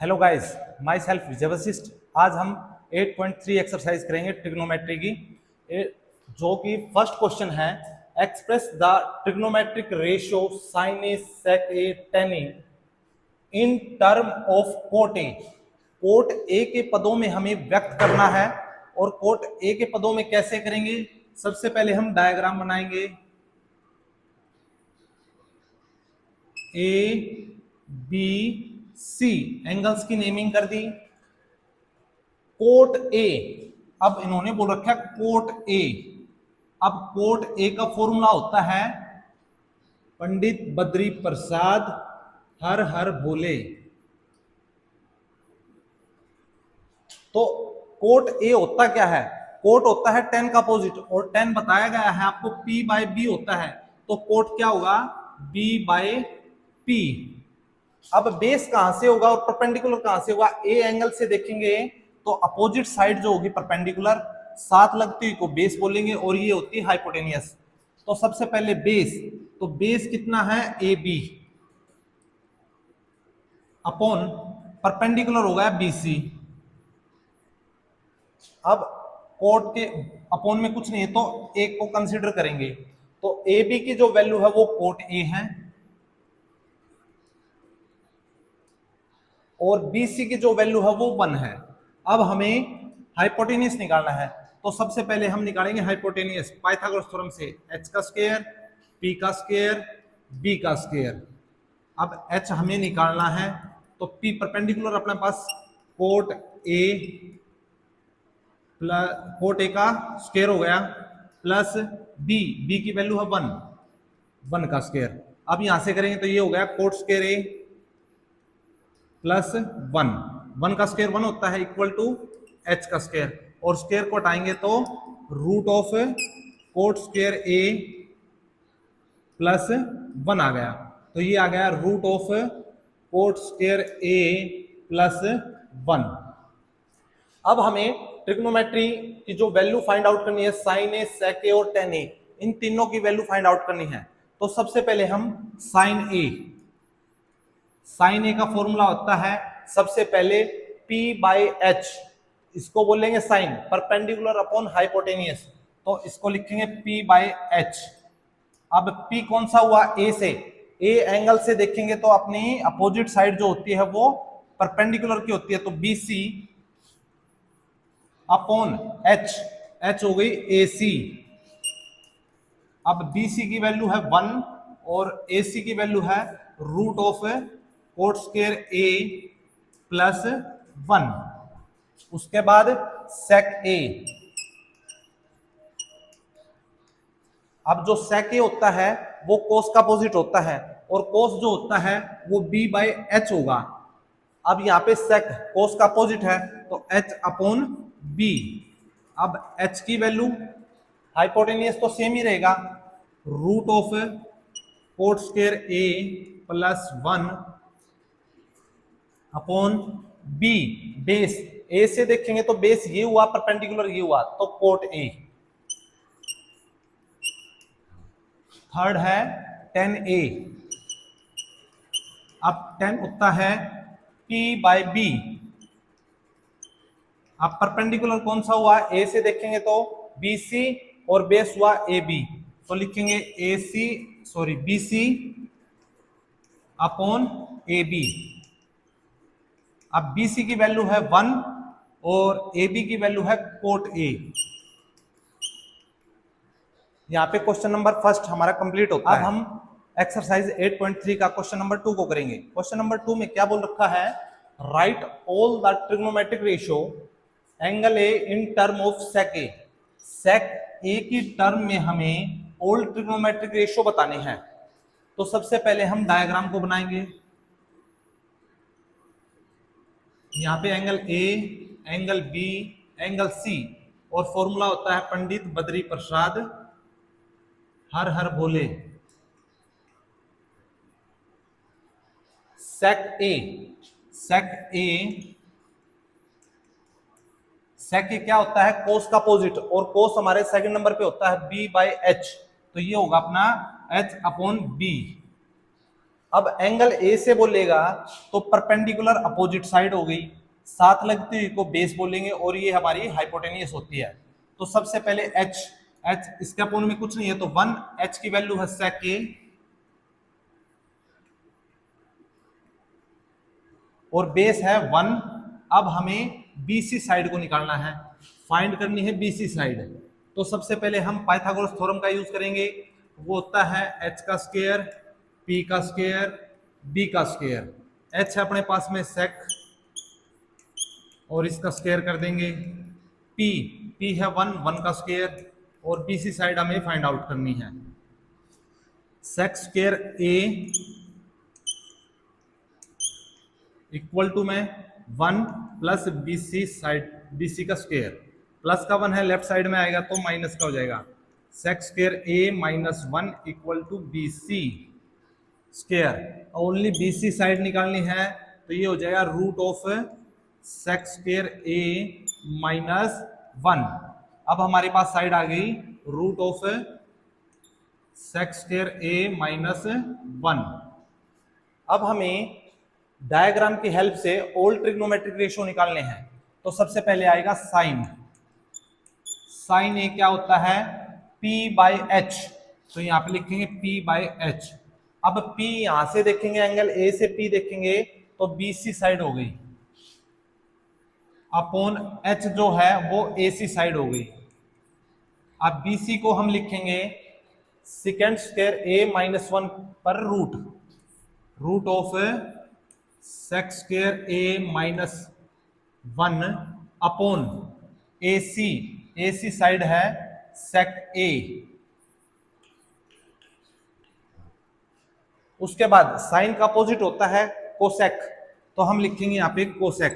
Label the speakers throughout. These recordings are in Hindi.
Speaker 1: Hello guys, myself Vijay Vashishth. आज हम 8.3 एक्सरसाइज करेंगे ट्रिग्नोमेट्री की, जो कि फर्स्ट क्वेश्चन है express the trigonometric ratio sine A sec A tan A in term of cot A. Cot A के पदों में हमें व्यक्त करना है। और कोट ए के पदों में कैसे करेंगे? सबसे पहले हम डायग्राम बनाएंगे। ए बी सी एंगल्स की नेमिंग कर दी। कोट ए, अब इन्होंने बोल रखा है कोट ए। अब कोट ए का फॉर्मूला होता है पंडित बद्री प्रसाद हर हर बोले। तो कोट ए होता क्या है? कोट होता है 10 का अपोजिट, और 10 बताया गया है आपको P बाय बी होता है। तो कोट क्या होगा? B by P। अब बेस कहां से होगा और परपेंडिकुलर कहां से होगा? ए एंगल से देखेंगे तो अपोजिट साइड जो होगी परपेंडिकुलर, साथ लगती हुई को बेस बोलेंगे, और ये होती है हाइपोटेनियस। तो सबसे पहले बेस, तो बेस कितना है? ए बी अपॉन परपेंडिकुलर होगा BC। अब कोट के अपॉन में कुछ नहीं है तो एक को कंसीडर करेंगे। तो ए बी की जो वैल्यू है वो कोट ए है, और BC की जो वैल्यू है वो 1 है। अब हमें हाइपोटेनियस निकालना है। तो सबसे पहले हम निकालेंगे हाइपोटेनियस पाइथागोरस थ्योरम से। h का स्क्वायर, p का स्क्वायर, b का स्क्वायर। अब h हमें निकालना है, तो p परपेंडिकुलर अपने पास कोट ए का स्क्वायर हो गया, प्लस b की वैल्यू है 1 का स्क्वायर। अब यहां से करेंगे तो ये हो गया कोट स्क्वायर ए प्लस 1 का स्क्वायर 1 होता है, इक्वल टू h का स्क्वायर, और स्क्वायर को हटाएंगे तो root of cot square A plus 1 आ गया। तो ये आ गया root of cot square A plus 1। अब हमें ट्रिग्नोमेट्री की जो वैल्यू फाइंड आउट करनी है, साइन ए, सेक ए और टेन ए, इन तीनों की वैल्यू फाइंड आउट करनी है। तो सबसे पहले हम साइन ए का फॉर्मूला होता है सबसे पहले P बाई एच, इसको बोलेंगे साइन, परपेंडिकुलर अपॉन हाइपोटेनियस, तो इसको लिखेंगे P बाई एच। अब P कौन सा हुआ? A से। A एंगल से देखेंगे तो अपनी अपोजिट साइड जो होती है वो परपेंडिकुलर की होती है, तो BC अपॉन H हो गई AC। अब BC की वैल्यू है 1 और AC की वैल्यू है root of cot square A plus 1। उसके बाद सेक ए। अब जो सेक ए होता है वो कोस का अपोजिट होता है, और कोस जो होता है वो B बाई एच होगा। अब यहाँ पे सेक कोस का अपोजिट है तो H अपॉन B। अब H की वैल्यू हाइपोटेनियस तो सेम ही रहेगा, root of cot square A plus 1 upon B। Base A से देखेंगे तो बेस ये हुआ, परपेंडिकुलर ये हुआ, तो कोट A। थर्ड है 10A। अब 10 होता है P बाई B। अब परपेंडिकुलर कौन सा हुआ? A से देखेंगे तो BC और बेस हुआ AB, तो लिखेंगे BC अपॉन AB। अब BC की वैल्यू है 1 और AB की वैल्यू है कोट A। यहाँ पे क्वेश्चन नंबर फर्स्ट हमारा कंप्लीट होता है। अब हम एक्सरसाइज 8.3 का क्वेश्चन नंबर 2 को करेंगे। क्वेश्चन नंबर 2 में क्या बोल रखा है? Right all the trigonometric ratio angle A in term of sec A. Sec A की टर्म में हमें ऑल ट्रिग्नोमेट्रिक रेशियो बताने हैं। तो सबसे पहले हम डायग्राम को बनाएंगे। यहाँ पे angle A, angle B, angle C, और फॉर्मूला होता है पंडित बद्री प्रसाद हर हर बोले। सेक ए क्या होता है? कोस का अपोजिट, और कोस हमारे सेकंड नंबर पे होता है B बाई एच, तो ये होगा अपना H अपॉन B। अब एंगल ए से बोलेगा तो परपेंडिकुलर अपोजिट साइड हो गई, साथ लगती हुई को बेस बोलेंगे और ये हमारी हाइपोटेनियस होती है। तो सबसे पहले एच, एच इसके अपोन में कुछ नहीं है तो 1, एच की वैल्यू है sec a और बेस है 1। अब हमें बीसी साइड को निकालना है, फाइंड करनी है बीसी साइड। तो सबसे पहले हम पाइथागोरस थ्योरम का यूज करेंगे, वो होता है एच का स्क्वायर, पी का स्क्वायर, बी का स्क्वायर। एच है अपने पास में sec और इसका स्क्वायर कर देंगे, पी, पी है 1, 1 का स्क्वायर और बीसी साइड हमें फाइंड आउट करनी है। sec square a equal to में 1 प्लस बीसी साइड, बीसी का स्क्वायर, प्लस का 1 है लेफ्ट साइड में आएगा तो माइनस का हो जाएगा। sec square a minus 1 equal to BC square. Only BC side निकालनी है तो ये हो जाएगा root of sec square a minus 1। अब हमारे पास साइड आ गई root of sec square a minus 1। अब हमें डायग्राम की हेल्प से ऑल ट्रिग्नोमेट्रिक रेशियो निकालने हैं। तो सबसे पहले आएगा साइन, साइन ए क्या होता है p बाई एच, तो यहां पे लिखेंगे p बाई एच। अब p यहां से देखेंगे, एंगल a से p देखेंगे तो बीसी साइड हो गई, अपॉन h जो है वो AC साइड हो गई। अब BC को हम लिखेंगे सेकेंड स्क्वायर a माइनस 1 पर root, root of sec square a minus 1 upon AC, AC side है sec a। उसके बाद साइन का अपोजिट होता है कोसेक, तो हम लिखेंगे यहां पे कोसेक।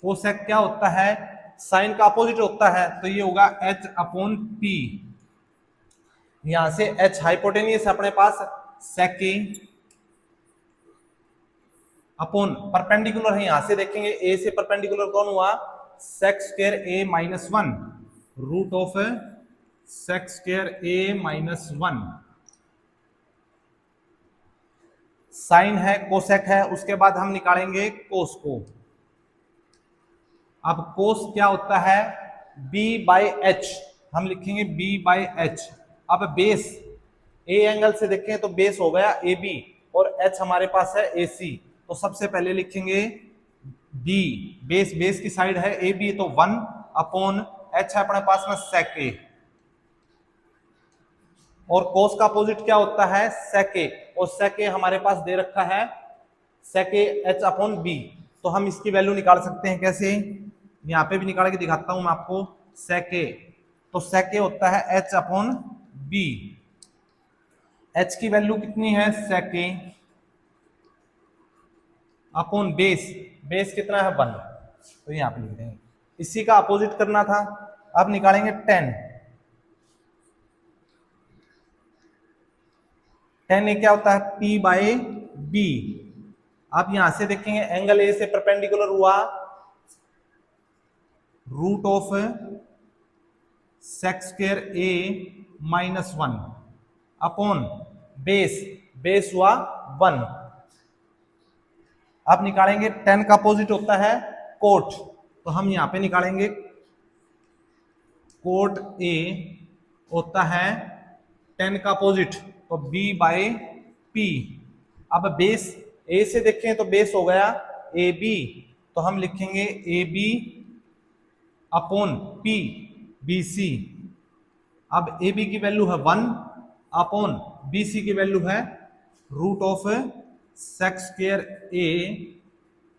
Speaker 1: कोसेक क्या होता है, साइन का अपोजिट होता है तो ये होगा h अपॉन p। यहां से h हाइपोटेनियस अपने पास sec a अपॉन परपेंडिकुलर है, यहां से देखेंगे a से परपेंडिकुलर कौन हुआ sec square a minus 1 root of sec square a minus 1। Sine है कोसेक है, उसके बाद हम निकालेंगे कोस को। अब कोस क्या होता है b बाई एच, हम लिखेंगे b बाई एच। अब बेस a एंगल से देखें तो बेस हो गया AB और h हमारे पास है AC, तो सबसे पहले लिखेंगे b, बेस, बेस की साइड है AB तो 1 अपॉन h है अपने पास में sec a, और कोस का अपोजिट क्या होता है sec a, और sec a हमारे पास दे रखा है sec a h upon b। तो हम इसकी वैल्यू निकाल सकते हैं कैसे, यहां पे भी निकाल के दिखाता हूं मैं आपको। sec a, तो sec a होता है h अपॉन b, h की वैल्यू कितनी है sec a upon base, base कितना है 1, तो यहां पे लिख देंगे। इसी का अपोजिट करना था, अब निकालेंगे 10, 10 क्या होता है p बाई b। आप यहां से देखेंगे एंगल ए से परपेंडिकुलर हुआ root of sec square a minus 1 upon base, base हुआ 1। आप निकालेंगे 10 का अपोजिट होता है कोट, तो हम यहां पे निकालेंगे कोट a होता है 10 का अपोजिट तो b बाई p। अब बेस a से देखें तो बेस हो गया ab, तो हम लिखेंगे ab अपॉन p bc। अब ab की वैल्यू है 1 अपॉन bc की वैल्यू है root of sec square a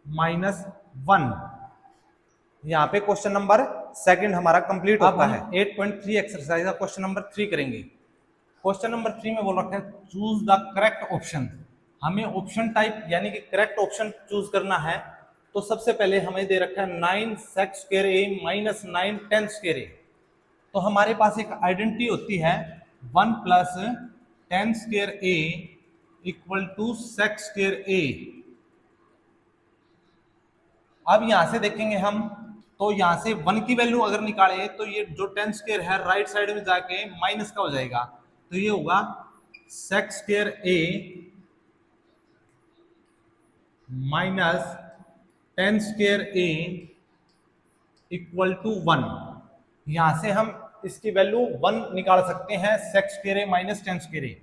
Speaker 1: minus 1। यहाँ पे क्वेश्चन नंबर सेकंड हमारा कंप्लीट होता है। 8.3 एक्सरसाइज का क्वेश्चन नंबर 3 करेंगे। क्वेश्चन नंबर 3 में बोल रखा है चूज द करेक्ट ऑप्शन। हमें ऑप्शन टाइप यानी कि करेक्ट ऑप्शन चूज करना है। तो सबसे पहले हमें दे रखा है 9 sec square a minus 9 10 square a। तो हमारे पास एक आइडेंटिटी होती है 1 plus 10 square a equal to sec square a। अब यहां से देखेंगे हम, तो यहां से 1 की वैल्यू अगर निकाले तो ये जो 10 स्क्वायर है राइट साइड में जाके माइनस का हो जाएगा, तो ये होगा sec square A minus tan square A equal to 1। यहां से हम इसकी वैल्यू 1 निकाल सकते हैं, सेक square A minus tan square A.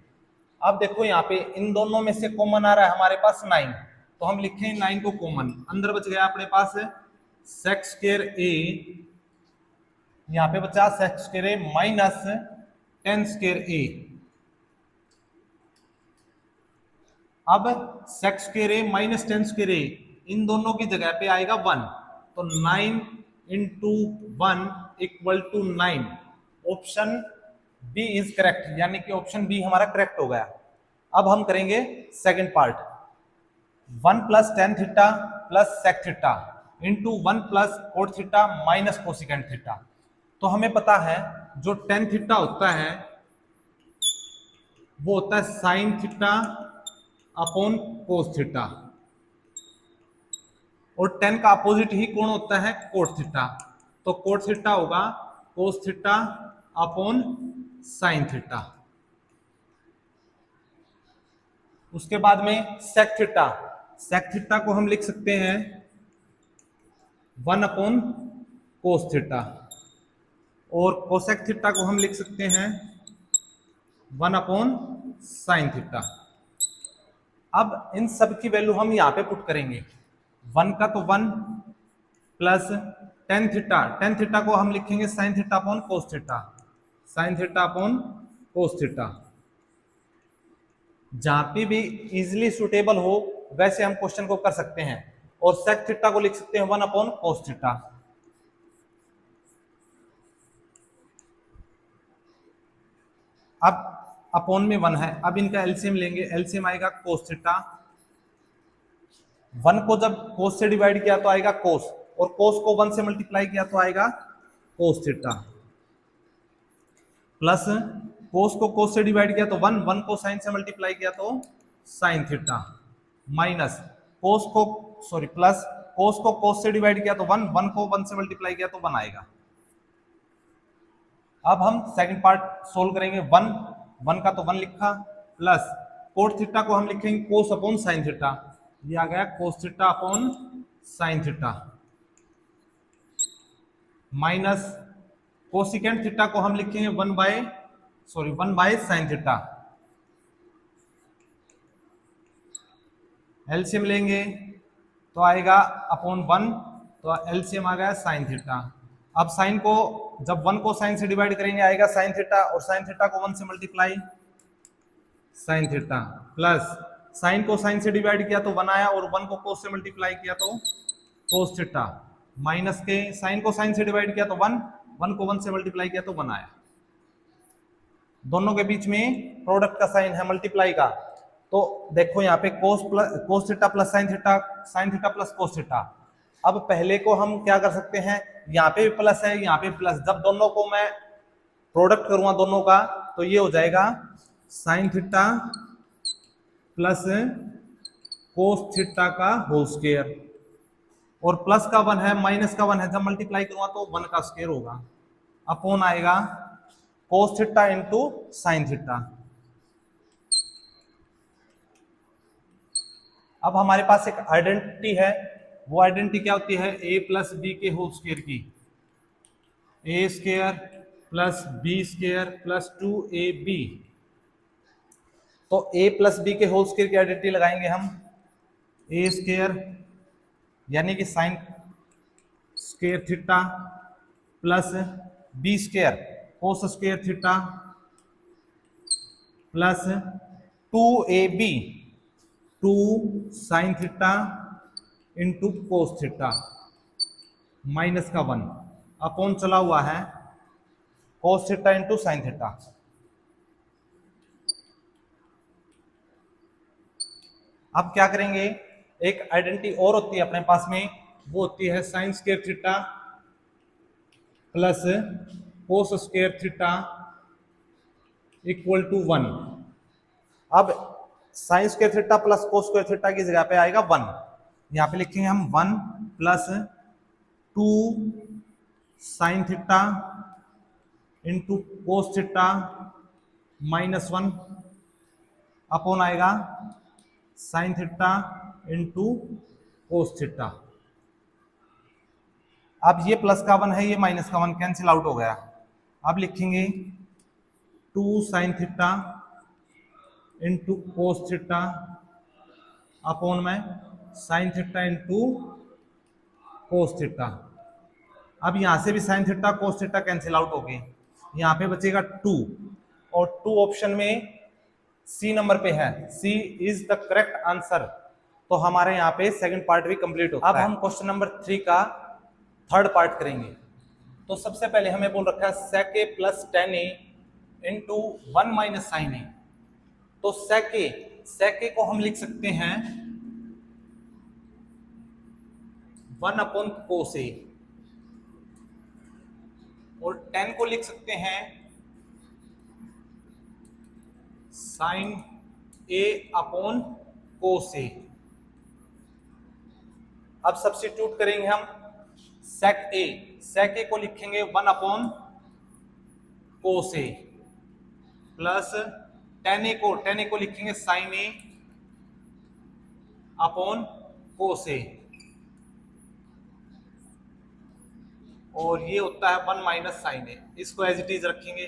Speaker 1: अब देखो यहाँ पे इन दोनों में से कॉमन आ रहा है हमारे पास 9, तो हम लिखें 9 को कॉमन, अंदर बच गया अपने पास सेक स्क्वायर ए, यहाँ पे बचा sec square A minus tan square A. अब sec square A minus tan square A इन दोनों की जगह पे आएगा 1, तो 9 into 1 equal to 9। Option B is correct, यानी कि ऑप्शन बी हमारा करेक्ट हो गया। अब हम करेंगे second part, 1 plus tan theta plus sec theta into 1 plus cot theta minus cosecant theta. तो हमें पता है जो टेन थीटा होता है वो होता है साइन थीटा अपॉन कोस थीटा, और टेन का अपोजिट ही कौन होता है, कोट थीटा। तो कोट थीटा होगा कोस थीटा अपॉन साइन थीटा। उसके बाद में सेक थीटा, सेक थीटा को हम लिख सकते हैं 1 अपॉन कोस थीटा, और कोसेक थीटा को हम लिख सकते हैं 1 अपॉन साइन थीटा। अब इन सब की वैल्यू हम यहाँ पे पुट करेंगे, 1 का तो 1 प्लस टेन थीटा को हम लिखेंगे sine theta upon cos theta, sine theta upon cos theta. जहां पे भी इजिली सुटेबल हो वैसे हम क्वेश्चन को कर सकते हैं, और सेक थीटा को लिख सकते हैं 1 अपॉन कोस थीटा। अब अपॉन में 1 है, अब इनका एलसीएम लेंगे, एलसीएम आएगा कोस थीटा। 1 को जब कोस से डिवाइड किया तो आएगा कोस, और कोस को 1 से मल्टीप्लाई किया तो आएगा कोस थीटा, प्लस कोस को कोस से डिवाइड किया तो 1, 1 को साइन से मल्टीप्लाई किया तो साइन थीटा, माइनस कोस को प्लस कोस को कोस से डिवाइड किया तो 1, 1 को 1 से मल्टीप्लाई किया तो 1 आएगा। अब हम सेकंड पार्ट सोल्व करेंगे, 1 का तो 1 लिखा, प्लस कोट थीटा को हम लिखेंगे कोस अपॉन साइन थीटा, ये आ गया कोस theta upon sine theta, minus cosecant theta को हम लिखेंगे 1 बाय साइन थीटा। एलसीएम लेंगे तो आएगा अपॉन 1, तो एलसीएम आ गया साइन थीटा। अब साइन को जब 1 को साइन से डिवाइड करेंगे आएगा साइन थीटा, और साइन थीटा को 1 से multiply sine theta, plus sign को साइन से डिवाइड किया तो 1 आया, और 1 को कोस से मल्टीप्लाई किया तो कोस थीटा, माइनस के साइन को साइन से डिवाइड किया तो 1, 1 को 1 से मल्टीप्लाई किया तो 1 आया। दोनों के बीच में प्रोडक्ट का साइन है मल्टीप्लाई का, तो देखो यहाँ पे कोस theta plus sine theta plus cos theta. अब पहले को हम क्या कर सकते हैं, यहाँ पे भी प्लस है यहाँ पे प्लस, जब दोनों को मैं प्रोडक्ट करूंगा दोनों का तो ये हो जाएगा sine theta plus cos theta का होल स्क्वायर, और प्लस का 1 है माइनस का 1 है, जब मल्टीप्लाई करूंगा तो 1 का स्क्वायर होगा, अपॉन आएगा कोस थीटा इंटू साइन थीटा। अब हमारे पास एक आइडेंटिटी है, वो आइडेंटिटी क्या होती है, a प्लस बी के होल स्क्वायर की, a square plus B square plus 2ab। तो a प्लस बी के होल स्क्वायर की आइडेंटिटी लगाएंगे हम, a स्क्वायर यानी कि sine square theta plus B square cos square theta plus 2ab 2 sine theta into cos theta, minus का 1 अपॉन चला हुआ है cos theta into sine theta. अब क्या करेंगे, एक आइडेंटिटी और होती है अपने पास में, वो होती है sine square theta plus cos square theta equal to 1। अब sine square theta plus cos square theta की जगह पे आएगा 1, यहाँ पे लिखेंगे हम 1 plus 2 sine theta into cos theta minus 1 upon आएगा sine theta into cos theta. अब ये प्लस का 1 है, ये माइनस का 1 कैंसिल आउट हो गया। अब लिखेंगे 2 sine theta into cos theta upon में sine theta into cos theta. अब यहां से भी sine theta cos theta cancel out हो गई, यहां पे बचेगा 2, और 2 ऑप्शन में सी नंबर पे है, सी इज द करेक्ट आंसर। तो हमारे यहाँ पे सेकंड पार्ट भी कंप्लीट होता है। अब हम क्वेश्चन नंबर 3 का थर्ड पार्ट करेंगे। तो सबसे पहले हमें बोल रखा है sec a plus tan A into 1 minus sine A. तो sec a को हम लिख सकते हैं 1 अपॉन कोस ए, और 10 को लिख सकते हैं sign A upon cos A. अब सब्स्टिट्यूट करेंगे हम sec a को लिखेंगे 1 अपॉन कोस ए, प्लस टेन ए को लिखेंगे साइन ए अपॉन कोस ए, और ये होता है 1 माइनस साइन ए। इसको एज इट इज रखेंगे,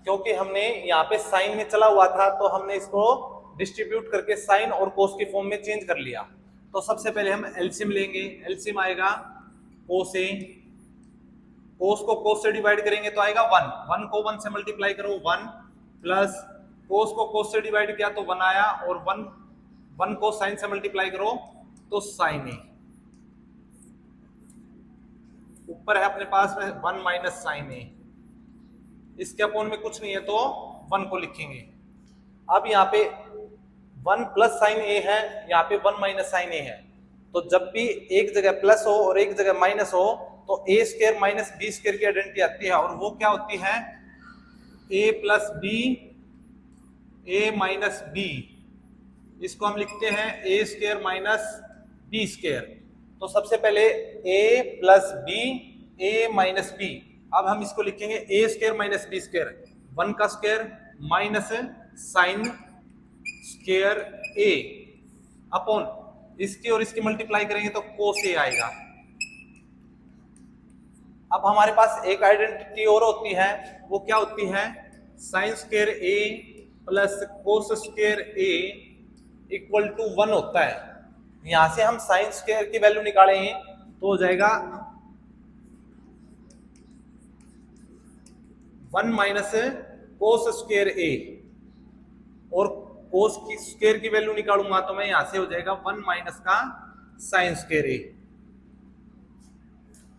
Speaker 1: क्योंकि हमने यहाँ पे साइन में चला हुआ था तो हमने इसको डिस्ट्रीब्यूट करके साइन और कोस की फॉर्म में चेंज कर लिया। तो सबसे पहले हम एलसीएम लेंगे। एलसीएम आएगा कोस ए, कोस को कोस से डिवाइड करेंगे तो आएगा 1, 1 को 1 से मल्टीप्लाई करो 1, प्लस कोस को कोस से डिवाइड किया तो 1 आया, और 1 को साइन से मल्टीप्लाई करो तो साइन ए। ऊपर है अपने पास में 1 माइनस साइन ए, इसके अपॉन में कुछ नहीं है तो 1 को लिखेंगे। अब यहाँ पे 1 प्लस साइन ए है, यहाँ पे 1 माइनस साइन ए है, तो जब भी एक जगह प्लस हो और एक जगह माइनस हो तो A square minus B square की आइडेंटिटी आती है, और वो क्या होती है ए plus B A minus B. इसको हम लिखते हैं ए स्क्वायर माइनस बी स्क्वायर। तो सबसे पहले ए plus B A minus B, अब हम इसको लिखेंगे ए स्क्वायर माइनस बी स्क्वायर, 1 का square minus sine square A upon इसकी और इसकी मल्टीप्लाई करेंगे तो कोस ए आएगा। अब हमारे पास एक आइडेंटिटी और होती है, वो क्या होती है sine square A plus cos square A equal to 1 होता है। यहां से हम साइन स्क्वायर की वैल्यू निकालेंगे तो हो जाएगा 1 माइनस कोस स्क्वायर ए, और कोस की स्क्वायर की वैल्यू निकालूंगा तो मैं यहां से हो जाएगा 1 माइनस का साइन स्क्वायर ए।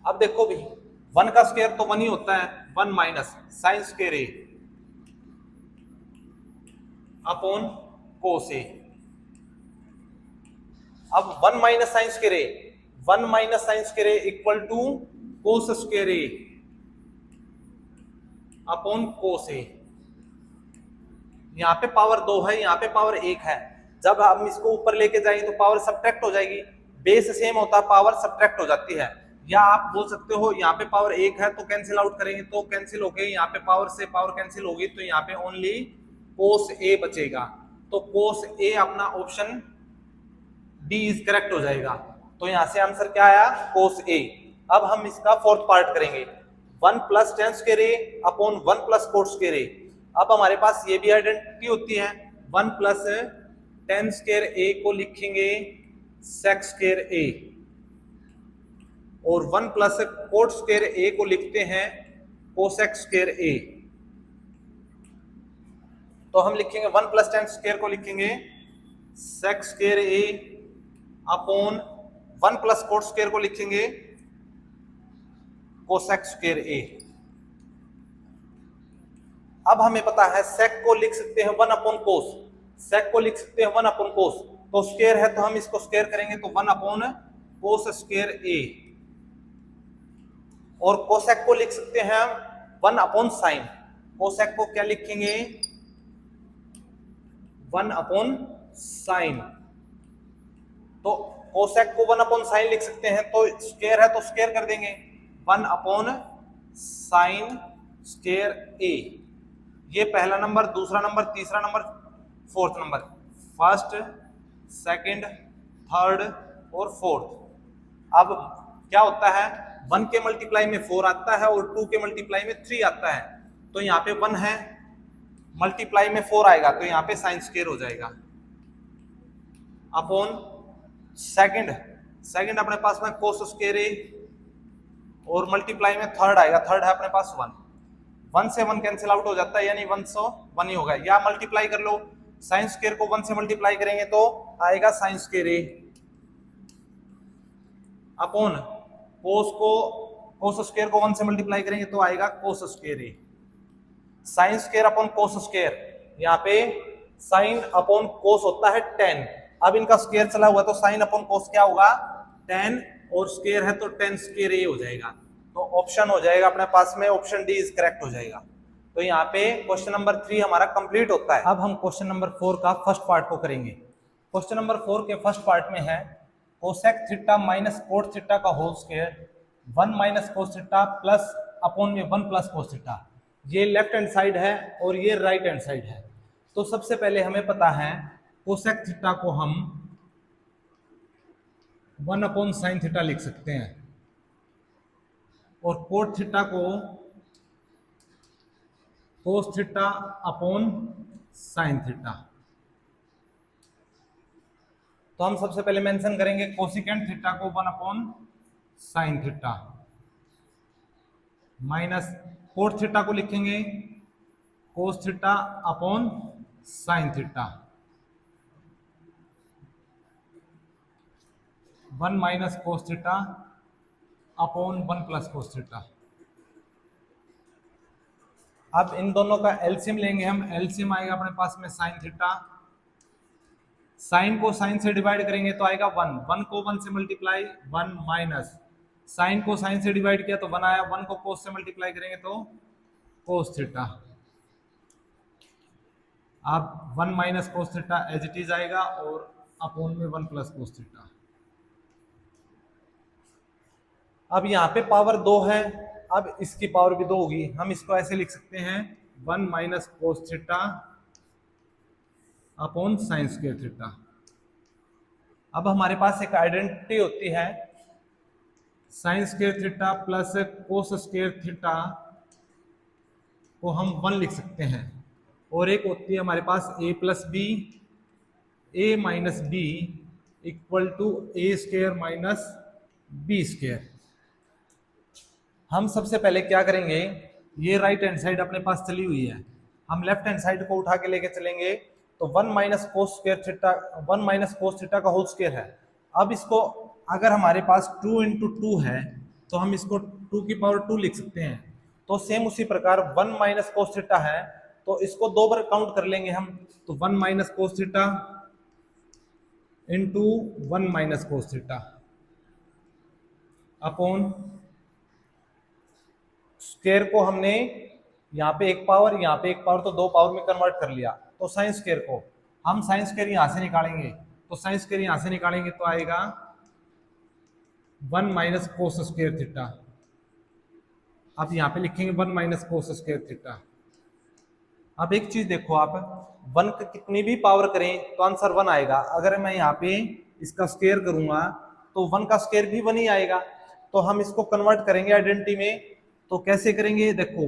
Speaker 1: अब देखो भी 1 का स्क्वायर तो 1 ही होता है, 1 minus sine square A upon cos A. अब 1 minus sine square A, 1 minus sine square A equal to cos square A upon cos A. यहाँ पे पावर 2 है, यहाँ पे पावर 1 है, जब हम इसको ऊपर लेके जाएंगे तो पावर सब्ट्रैक्ट हो जाएगी, बेस सेम होता है पावर सब्ट्रैक्ट हो जाती है। या आप बोल सकते हो यहाँ पे पावर 1 है तो कैंसिल आउट करेंगे तो कैंसिल हो गए, यहाँ पे पावर से पावर कैंसिल होगी तो यहाँ पे ओनली कोस ए बचेगा। तो कोस ए अपना ऑप्शन डी इज करेक्ट हो जाएगा। तो यहां से आंसर क्या आया कोस ए। अब हम इसका फोर्थ पार्ट करेंगे 1 plus ten square A upon 1 plus coat square A. अब हमारे पास ये भी आइडेंटिटी होती है, 1 प्लस टेन स्क्वायर ए को लिखेंगे सेक स्क्वायर ए, और 1 प्लस कोट स्क्वायर ए को लिखते हैं कोसेक स्क्वायर ए। तो हम लिखेंगे 1 प्लस टेन स्क्वायर को लिखेंगे सेक square A upon 1 plus coat square को लिखेंगे कोसेक स्क्वायर ए। अब हमें पता है सेक को लिख सकते हैं 1 अपॉन कोस, सेक को लिख सकते हैं 1 अपॉन कोस, तो स्क्वायर है तो हम इसको स्क्वायर करेंगे तो 1 अपॉन कोस स्क्वायर ए, और कोसेक को लिख सकते हैं 1 अपॉन साइन, कोसेक को क्या लिखेंगे 1 अपॉन साइन। तो कोसेक को 1 अपॉन साइन लिख सकते हैं, तो स्क्वायर है तो स्क्वायर कर देंगे 1 अपॉन साइन स्क्वायर ए। ये पहला नंबर, दूसरा नंबर, तीसरा number, fourth number, first, second, third और फोर्थ। अब क्या होता है, 1 के मल्टीप्लाई में 4 आता है और 2 के मल्टीप्लाई में 3 आता है। तो यहाँ पे 1 है, मल्टीप्लाई में 4 आएगा तो यहाँ पे साइन स्क्वायर हो जाएगा अपॉन सेकंड अपने पास में कोस स्क्वायर ए और मल्टीप्लाई में थर्ड आएगा, थर्ड है अपने पास 1 से 1 कैंसिल आउट हो जाता है, यानी 1 ही होगा। या मल्टीप्लाई कर लो, साइन स्क्वायर को 1 से मल्टीप्लाई करेंगे तो आएगा sine square A upon cos square को 1 से मल्टीप्लाई करेंगे तो आएगा cos square A. Sine square upon cos square, यहाँ पे साइन अपॉन कोस होता है 10, अब इनका स्क्वायर चला हुआ तो साइन अपॉन कोस क्या होगा 10 और स्क्वायर है तो 10 स्क्वायर ए हो जाएगा। तो ऑप्शन हो जाएगा अपने पास में, ऑप्शन डी इज करेक्ट हो जाएगा। तो यहाँ पे क्वेश्चन नंबर 3 हमारा कंप्लीट होता है। अब हम क्वेश्चन नंबर 4 का फर्स्ट पार्ट को करेंगे। क्वेश्चन नंबर 4 के फर्स्ट पार्ट में है cosec theta minus cot theta का whole square 1 minus cos theta plus upon में 1 प्लस कोस थीटा। ये लेफ्ट हैंड साइड है और ये राइट हैंड साइड है। तो सबसे पहले हमें पता है कोसेक थीटा को हम 1 अपॉन साइन थीटा लिख सकते हैं और कोट थीटा को कोस थीटा अपॉन साइन थीटा। तो हम सबसे पहले मेंशन करेंगे कोसिकेंट थीटा को 1 upon sine theta minus cot theta को लिखेंगे कोस theta upon sine theta 1 minus cos theta upon 1 plus cos theta. अब इन दोनों का एलसीएम लेंगे हम, एलसीएम आएगा अपने पास में साइन थीटा, साइन को साइन से डिवाइड करेंगे तो आएगा 1 को 1 से मल्टीप्लाई 1 माइनस साइन को साइन से डिवाइड किया तो 1 आया, 1 को कोस से मल्टीप्लाई करेंगे तो कोस थीटा। अब 1 minus cos theta as it is आएगा और अपॉन में 1 प्लस कोस थीटा। अब यहाँ पे पावर 2 है, अब इसकी पावर भी 2 होगी, हम इसको ऐसे लिख सकते हैं 1 minus cos theta upon sine square theta. अब हमारे पास एक आइडेंटिटी होती है sine square theta plus cos square theta को हम 1 लिख सकते हैं, और एक होती है हमारे पास a plus B A minus B equal to A square minus B square. हम सबसे पहले क्या करेंगे, ये राइट हैंड साइड अपने पास चली हुई है, हम लेफ्ट हैंड साइड को उठा के लेके चलेंगे तो 1 माइनस कोस square theta 1 minus cos theta का होल स्क्वायर है। अब इसको अगर हमारे पास 2 इंटू 2 है तो हम इसको 2 की पावर 2 लिख सकते हैं। तो सेम उसी प्रकार 1 माइनस कोस थीटा है तो इसको 2 बार काउंट कर लेंगे हम, तो 1 minus cos theta into 1 minus cos theta upon square को हमने यहाँ पे एक पावर यहाँ पे एक पावर तो 2 पावर में कन्वर्ट कर लिया, तो साइन स्क्वायर को हम साइन स्क्वायर यहाँ से निकालेंगे, तो साइन स्क्वायर यहाँ से निकालेंगे तो आएगा 1 माइनस कोस स्क्वायर थीटा। अब यहाँ पे लिखेंगे 1 माइनस कोस स्क्वायर थीटा। अब एक चीज देखो आप, 1 का कितनी भी पावर करें तो आंसर 1 आएगा। अगर मैं यहाँ पे इसका स्क्वायर करूंगा तो 1 का स्क्वायर भी 1 ही आएगा। तो हम इसको कन्वर्ट करेंगे आइडेंटिटी में, तो कैसे करेंगे देखो,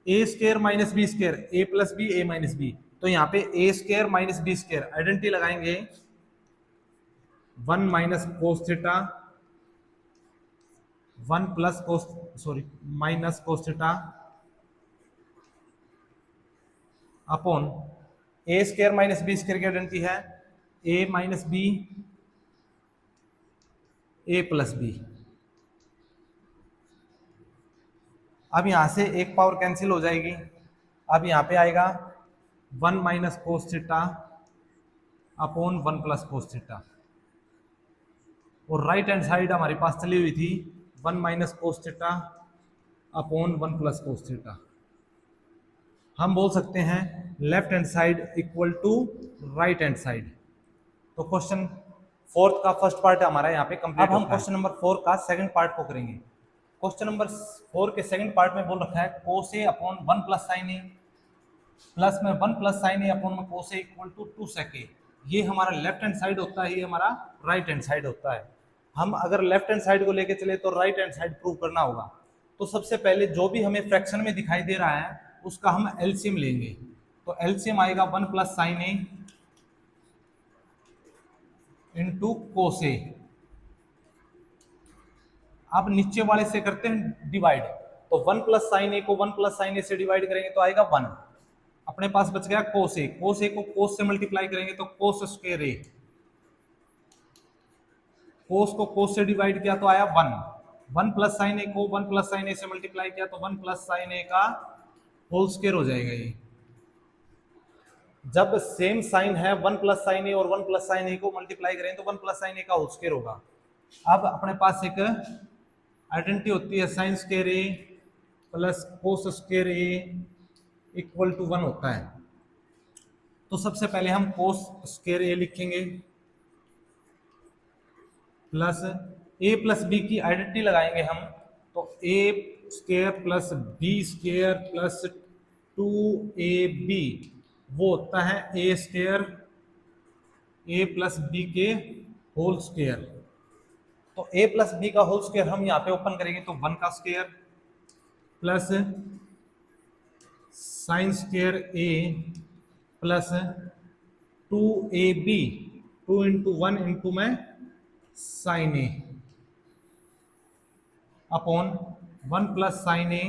Speaker 1: A square minus B square A plus B A minus B, तो यहाँ पे A square minus B square identity लगाएंगे 1 minus cos theta 1 plus cos minus cos theta upon A square minus B square की आइडेंटिटी है A minus B A plus B. अब यहां से एक पावर कैंसिल हो जाएगी, अब यहां पे आएगा 1 minus cos theta upon 1 plus cos theta, और राइट हैंड साइड हमारे पास चली हुई थी 1 minus cos theta upon 1 plus cos theta. हम बोल सकते हैं left hand side equal to right hand side. तो क्वेश्चन 4 का फर्स्ट पार्ट हमारा यहाँ पे कंप्लीट। अब हम क्वेश्चन नंबर 4 का सेकंड पार्ट को करेंगे। क्वेश्चन नंबर 4 के सेकंड पार्ट में बोल रखा है कोस ए अपॉन 1 प्लस साइन ए। प्लस में 1 प्लस साइन ए अपॉन में कोस ए इक्वल टू 2 सेक ए। ये हमारा लेफ्ट हैंड साइड होता है, ये हमारा राइट हैंड साइड होता है। हम अगर लेफ्ट हैंड साइड को लेके चले तो राइट हैंड साइड प्रूव करना होगा। तो सबसे पहले जो भी हमें फ्रैक्शन में दिखाई दे रहा है उसका हम एलसीएम लेंगे। तो एलसीएम आएगा 1 plus sine A into cos A. अब नीचे वाले से करते हैं डिवाइड। तो 1 प्लस साइन ए को 1 प्लस साइन ए से डिवाइड करेंगे तो आएगा 1। अपने पास बच गया कोस ए। कोस ए को कोस से मल्टीप्लाई करेंगे तो कोस स्क्वायर ए। कोस को कोस से डिवाइड किया तो आया 1। 1 प्लस साइन ए को 1 प्लस साइन ए से मल्टीप्लाई किया तो 1 प्लस साइन ए का होल स्क्वायर हो जाएगा। ये जब सेम साइन है 1 प्लस साइन ए और 1 प्लस साइन ए को मल्टीप्लाई करें तो 1 प्लस साइन ए का होल स्क्वायर होगा। अब अपने पास एक आइडेंटिटी होती है sine square A plus cos square A equal to 1 होता है। तो सबसे पहले हम कोस स्क्वायर ए लिखेंगे प्लस ए प्लस बी की आइडेंटिटी लगाएंगे हम। तो A square plus B square plus 2ab वो होता है A square A plus B के होल स्क्वायर। तो ए प्लस बी का होल स्क्वायर हम यहाँ पे ओपन करेंगे तो 1 का square plus sine square A plus 2ab 2 into 1 into में sine A upon 1 plus sine A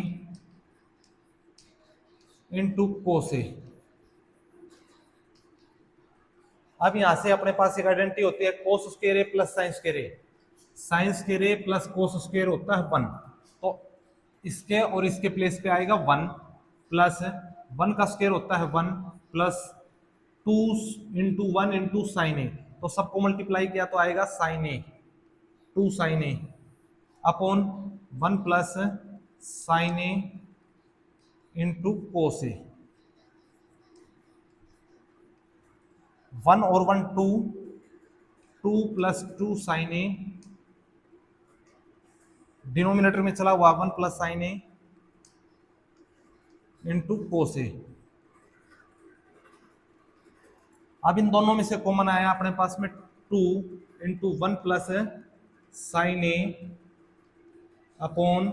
Speaker 1: into cos A. अब यहां से अपने पास एक आइडेंटिटी होती है कोस square A plus sine square A. Sine square A plus cos square होता है 1। तो इसके और इसके प्लेस पे आएगा 1 प्लस 1 का स्क्वायर होता है 1 plus 2 into 1 into sine A. तो सबको मल्टीप्लाई किया तो आएगा sign A 2 sign A upon 1 plus sine A into cos ए। 1 और 1 2 2 प्लस 2 साइन ए डिनोमिनेटर में चला हुआ 1 plus sine A into cos A. अब इन दोनों में से कॉमन आया अपने पास में 2 into 1 plus sine A upon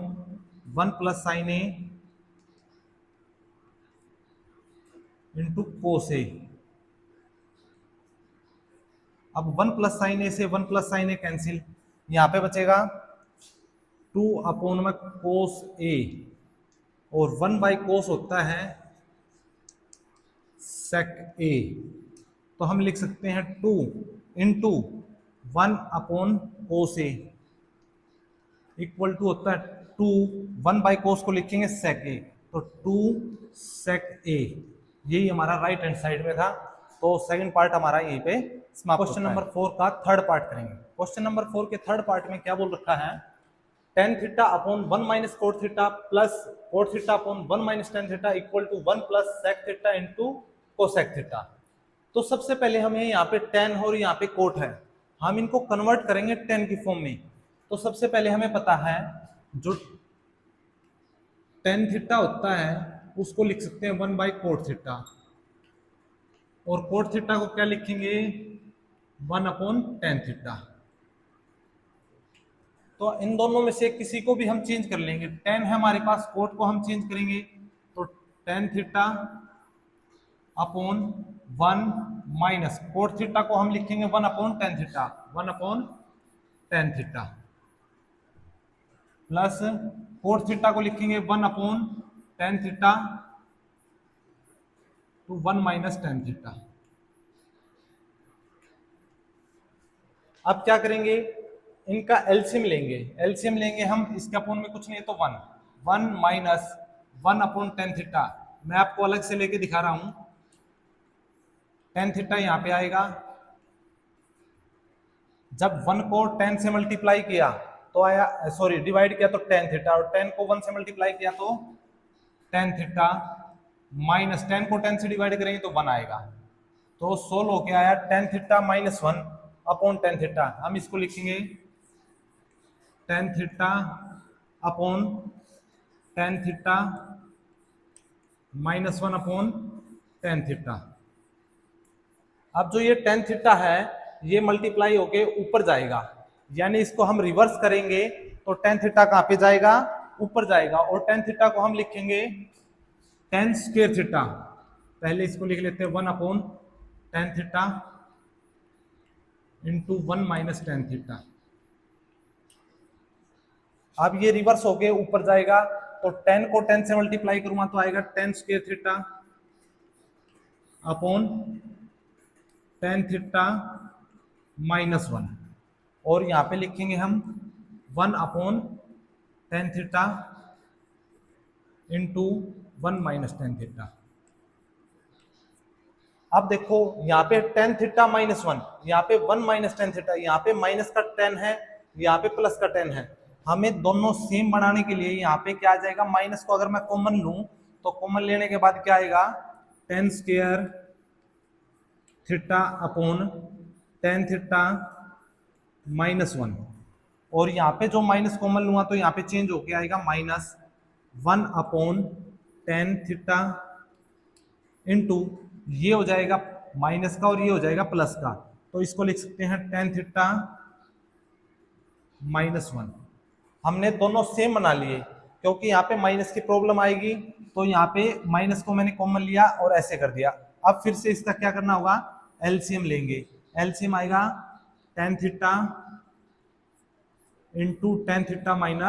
Speaker 1: 1 plus sine A into cos A. अब 1 प्लस साइन ए से 1 प्लस साइन ए कैंसिल, यहां पे बचेगा 2 अपॉन में कोस ए और 1 बाई कोस होता है सेक ए। तो हम लिख सकते हैं 2 into 1 upon cos A equal to होता है 2 1 बाई कोस को लिखेंगे सेक ए। तो 2 सेक ए। यही हमारा राइट हैंड साइड में था। तो सेकंड पार्ट हमारा यहीं पे समाप्त। क्वेश्चन नंबर 4 का थर्ड पार्ट करेंगे। क्वेश्चन नंबर 4 के थर्ड पार्ट में क्या बोल रखा है, tan theta upon 1 minus cot theta plus cot theta upon 1 minus tan theta equal to 1 plus sec theta into cosec theta. तो सबसे पहले हमें यहाँ पे टेन और यहाँ पे कोट है, हम इनको कन्वर्ट करेंगे टेन की फॉर्म में। तो सबसे पहले हमें पता है जो टेन थीटा होता है उसको लिख सकते हैं 1 बाई कोट थीटा, और कोट थीटा को क्या लिखेंगे 1 अपॉन टेन थीटा। तो इन दोनों में से किसी को भी हम चेंज कर लेंगे। टेन है हमारे पास, कोट को हम चेंज करेंगे तो ten theta upon 1 minus cot theta को हम लिखेंगे 1 upon ten theta, 1 upon ten theta plus cot theta को लिखेंगे 1 upon tan theta two 1 minus tan theta. अब क्या करेंगे, इनका एलसीएम लेंगे। एलसीएम लेंगे हम, इसके अपॉन में कुछ नहीं है तो 1 1 माइनस 1 अपॉन टेन थीटा। मैं आपको अलग से लेके दिखा रहा हूं। टेन थीटा यहां पे आएगा, जब 1 को 10 से मल्टीप्लाई किया तो आया, सॉरी डिवाइड किया तो टेन थीटा, और 10 को 1 से मल्टीप्लाई किया तो टेन थीटा माइनस 10 को 10 से डिवाइड करेंगे तो 1 आएगा। तो सोल्व होके आया tan theta minus 1 upon tan theta. हम इसको लिखेंगे ten theta upon tan theta minus 1 upon tan theta. अब जो ये टेन थीटा है ये मल्टीप्लाई होके ऊपर जाएगा, यानी इसको हम रिवर्स करेंगे तो टेन थीटा कहां पे जाएगा, ऊपर जाएगा, और टेन थीटा को हम लिखेंगे टेन स्क्वायर थीटा। पहले इसको लिख लेते हैं 1 / tan theta into 1 - tan theta. अब ये रिवर्स होके ऊपर जाएगा तो 10 को 10 से मल्टीप्लाई करूंगा तो आएगा ten square theta upon ten theta -1, और यहां पे लिखेंगे हम 1 / tan theta into 1 - tan theta. अब देखो यहाँ पे टेन थीटा -1, यहाँ पे 1 - टेन थीटा, यहाँ पे माइनस का 10 है, यहाँ पे प्लस का 10 है। हमें दोनों सेम बनाने के लिए यहाँ पे क्या आ जाएगा, माइनस को अगर मैं कॉमन लूं तो कॉमन लेने के बाद क्या आएगा, ten square theta upon ten theta -1, और यहाँ पे जो माइनस कॉमन लूंगा तो यहाँ पे चेंज होके आएगा -1 / टेन थीटा इंटू ये हो जाएगा माइनस का और ये हो जाएगा प्लस का, तो इसको लिख सकते हैं टेन थीटा -1। हमने दोनों सेम बना लिए क्योंकि यहाँ पे माइनस की प्रॉब्लम आएगी, तो यहाँ पे माइनस को मैंने कॉमन लिया और ऐसे कर दिया। अब फिर से इसका क्या करना होगा, एलसीएम लेंगे। एलसीएम आएगा tan theta into ten theta -1।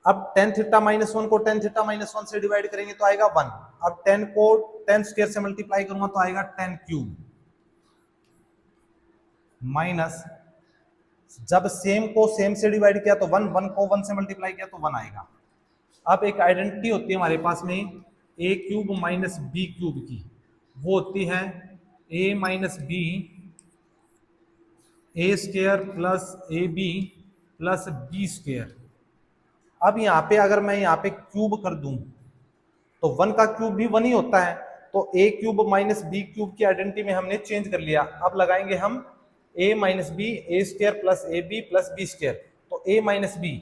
Speaker 1: अब टेन थीटा -1 को टेन थीटा -1 से डिवाइड करेंगे तो आएगा 1। अब 10 को 10 स्क्वायर से मल्टीप्लाई करूंगा तो आएगा 10 क्यूब, माइनस जब सेम को सेम से डिवाइड किया तो 1, 1 को 1 से मल्टीप्लाई किया तो 1 आएगा। अब एक आइडेंटिटी होती है हमारे पास में a cube minus B cube की, वो होती है a minus B A square plus A B plus B square. अब यहाँ पे अगर मैं यहाँ पे क्यूब कर दूं तो 1 का क्यूब भी 1 ही होता है, तो a cube minus B cube की आइडेंटिटी में हमने चेंज कर लिया। अब लगाएंगे हम a minus B A square plus A B plus B square, तो a माइनस बी,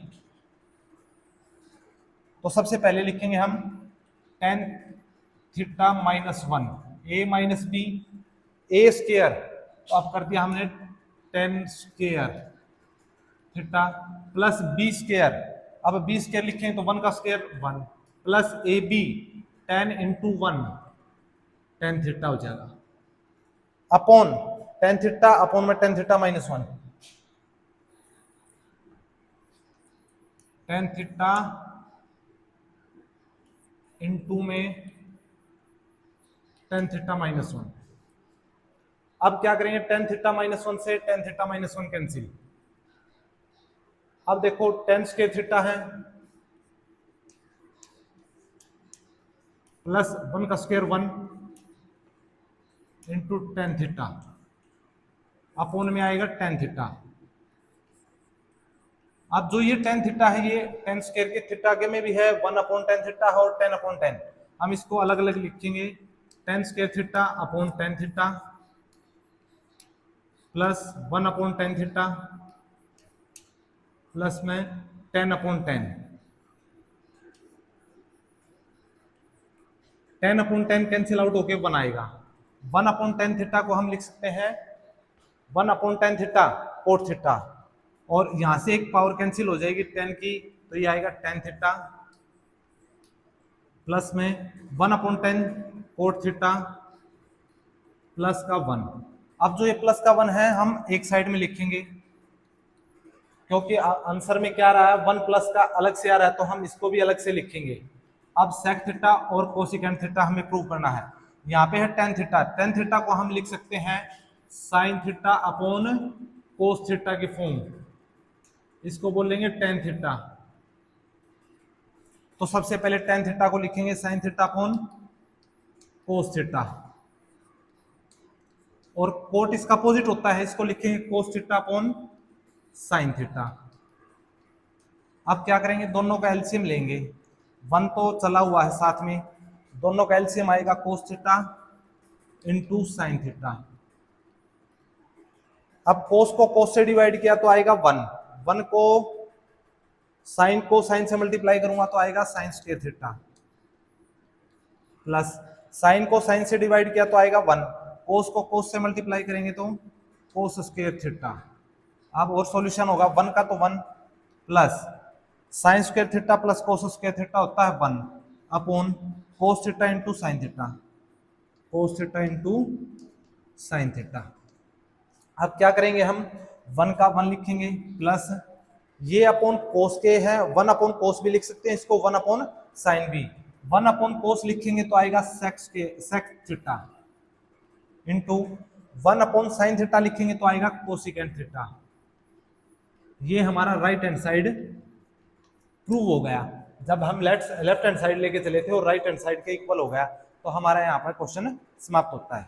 Speaker 1: तो सबसे पहले लिखेंगे हम tan theta -1 a minus B A square, तो अब कर दिया हमने tan square theta plus B square. अब बी स्क्वायर लिखें तो 1 का square 1 plus A B 10 into 1 tan theta हो जाएगा, अपॉन टेन थीटा अपॉन में ten theta -1, tan theta into में टेन थीटा -1। अब क्या करेंगे, टेन थीटा -1 से टेन थीटा -1 कैंसिल। अब देखो टेन स्क्वायर थीटा है प्लस 1 का square 1 into ten theta upon में आएगा टेन थीटा। अब जो ये टेन थीटा है ये टेन स्क्वायर के थीटा के में भी है, 1/10 थीटा है और 10/10। हम इसको अलग अलग लिखेंगे, ten square theta upon ten theta plus 1/10 theta plus में 10/10। 10/10 कैंसिल आउट होके 1 आएगा। 1/10 थीटा को हम लिख सकते हैं 1/10 थीटा कोट थीटा, और यहां से एक पावर कैंसिल हो जाएगी 10 की, तो ये आएगा 10 थीटा प्लस में 1/10 कोट थीटा प्लस का 1। अब जो ये प्लस का 1 है हम एक साइड में लिखेंगे क्योंकि आंसर में क्या आ रहा है, 1 प्लस का अलग से आ रहा है, तो हम इसको भी अलग से लिखेंगे। अब सेक थीटा और कोसिकेंट थीटा हमें प्रूव करना है। यहाँ पे है टेन थीटा, टेन थीटा को हम लिख सकते हैं sine theta upon cos theta की फॉर्म, इसको बोलेंगे टेन थीटा। तो सबसे पहले टेन थीटा को लिखेंगे साइन थीटा अपॉन कोस थीटा, और कोट इसका अपोजिट होता है, इसको लिखेंगे कोस थीटा अपॉन साइन थीटा। अब क्या करेंगे, दोनों का एलसीएम लेंगे, 1 तो चला हुआ है साथ में, दोनों का एलसीएम आएगा कोस थीटा इंटू साइन थीटा। अब कोस को कोस से डिवाइड किया तो आएगा 1, 1 को साइन से मल्टीप्लाई करूंगा तो आएगा sine square theta plus sign को साइन से डिवाइड किया तो आएगा 1, कोस को कोस से मल्टीप्लाई करेंगे तो कोस स्क्वायर थीटा। अब और सॉल्यूशन होगा 1 का तो 1 plus sine square theta plus cos square theta होता है 1 अपॉन कोस theta into sine theta, cos theta into sine theta. अब क्या करेंगे हम 1 का 1 लिखेंगे प्लस ये अपॉन कोस के है 1 अपॉन कोस भी लिख सकते हैं इसको 1 अपॉन साइन भी, 1 अपॉन कोस लिखेंगे तो आएगा sec theta into 1 upon sine theta लिखेंगे तो आएगा कोसिकेंट थीटा। ये हमारा राइट हैंड साइड प्रूव हो गया। जब हम लेफ्ट हैंड साइड लेके चले थे और राइट हैंड साइड के इक्वल हो गया तो हमारा यहाँ पर क्वेश्चन समाप्त होता है।